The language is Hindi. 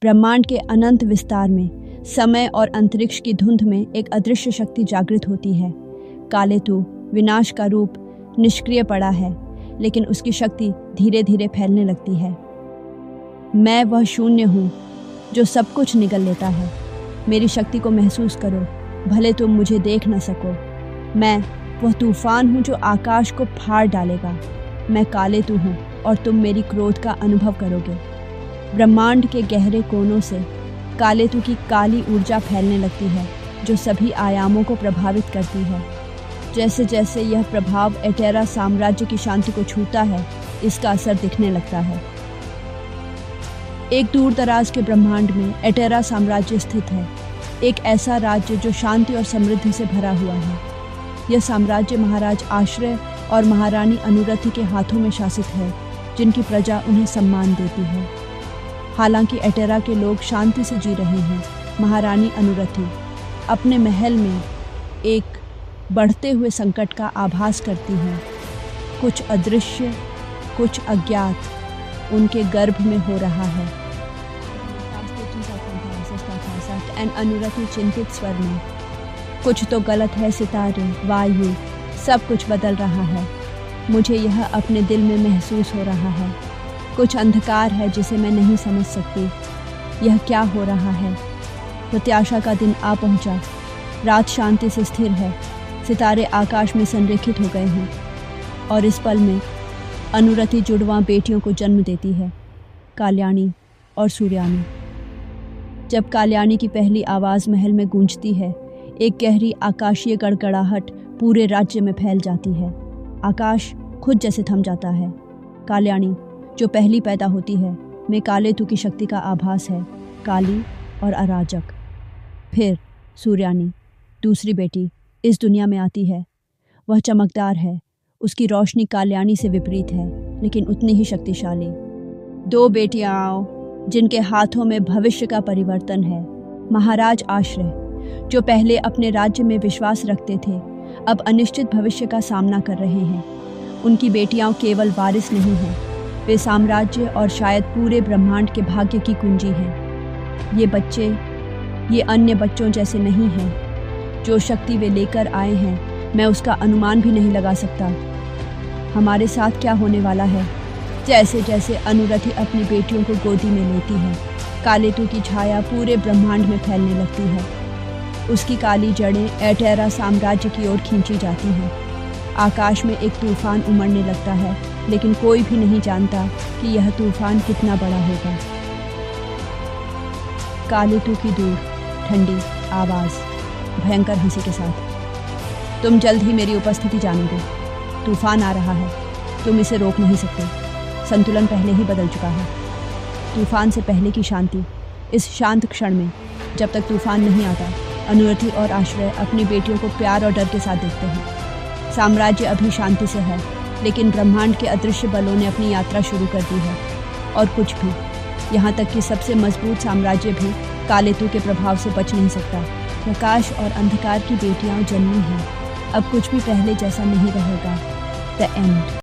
ब्रह्मांड के अनंत विस्तार में समय और अंतरिक्ष की धुंध में एक अदृश्य शक्ति जागृत होती है। कालेतु विनाश का रूप निष्क्रिय पड़ा है, लेकिन उसकी शक्ति धीरे धीरे फैलने लगती है। मैं वह शून्य हूँ जो सब कुछ निगल लेता है। मेरी शक्ति को महसूस करो, भले तुम मुझे देख न सको। मैं वह तूफान हूँ जो आकाश को फाड़ डालेगा। मैं कालेतु हूँ और तुम मेरी क्रोध का अनुभव करोगे। ब्रह्मांड के गहरे कोनों से कालेतु की काली ऊर्जा फैलने लगती है, जो सभी आयामों को प्रभावित करती है। जैसे जैसे यह प्रभाव एटेरा साम्राज्य की शांति को छूता है, इसका असर दिखने लगता है। एक दूर दराज के ब्रह्मांड में एटेरा साम्राज्य स्थित है, एक ऐसा राज्य जो शांति और समृद्धि से भरा हुआ है। यह साम्राज्य महाराज आश्रय और महारानी अनुरति के हाथों में शासित है, जिनकी प्रजा उन्हें सम्मान देती है। हालांकि एटेरा के लोग शांति से जी रहे हैं, महारानी अनुरति अपने महल में एक बढ़ते हुए संकट का आभास करती हैं। कुछ अदृश्य, कुछ अज्ञात उनके गर्भ में हो रहा है। अनुरति चिंतित स्वर में, कुछ तो गलत है सितारे, वायु, सब कुछ बदल रहा है। मुझे यह अपने दिल में महसूस हो रहा है। कुछ अंधकार है जिसे मैं नहीं समझ सकती। यह क्या हो रहा है? प्रत्याशा का दिन आ पहुंचा। रात शांति से स्थिर है, सितारे आकाश में संरेखित हो गए हैं और इस पल में अनुरति जुड़वां बेटियों को जन्म देती है, काल्याणी और सूर्यानी। जब काल्याणी की पहली आवाज़ महल में गूंजती है, एक गहरी आकाशीय गड़गड़ाहट पूरे राज्य में फैल जाती है। आकाश खुद जैसे थम जाता है। काल्याणी, जो पहली पैदा होती है, में कालेतु की शक्ति का आभास है, काली और अराजक। फिर सूर्यानी, दूसरी बेटी, इस दुनिया में आती है। वह चमकदार है, उसकी रोशनी काल्याणी से विपरीत है, लेकिन उतनी ही शक्तिशाली। दो बेटियां आओ, जिनके हाथों में भविष्य का परिवर्तन है। महाराज आश्रय, जो पहले अपने राज्य में विश्वास रखते थे, अब अनिश्चित भविष्य का सामना कर रहे हैं। उनकी बेटियां केवल वारिस नहीं हैं, वे साम्राज्य और शायद पूरे ब्रह्मांड के भाग्य की कुंजी हैं। ये बच्चे, ये अन्य बच्चों जैसे नहीं हैं। जो शक्ति वे लेकर आए हैं, मैं उसका अनुमान भी नहीं लगा सकता। हमारे साथ क्या होने वाला है? जैसे जैसे अनुरति अपनी बेटियों को गोदी में लेती है, कालेतु की छाया पूरे ब्रह्मांड में फैलने लगती है। उसकी काली जड़ें एटेरा साम्राज्य की ओर खींची जाती हैं। आकाश में एक तूफान उमड़ने लगता है, लेकिन कोई भी नहीं जानता कि यह तूफान कितना बड़ा होगा। कालेतु की दूर ठंडी आवाज़ भयंकर हंसी के साथ, तुम जल्द ही मेरी उपस्थिति जानोगे। तूफान आ रहा है, तुम इसे रोक नहीं सकते। संतुलन पहले ही बदल चुका है। तूफान से पहले की शांति। इस शांत क्षण में, जब तक तूफान नहीं आता, अनुरति और आश्रय अपनी बेटियों को प्यार और डर के साथ देखते हैं। साम्राज्य अभी शांति से है, लेकिन ब्रह्मांड के अदृश्य बलों ने अपनी यात्रा शुरू कर दी है। और कुछ भी, यहाँ तक कि सबसे मजबूत साम्राज्य भी कालेतु के प्रभाव से बच नहीं सकता। प्रकाश और अंधकार की बेटियां जन्मी हैं। अब कुछ भी पहले जैसा नहीं रहेगा। The end.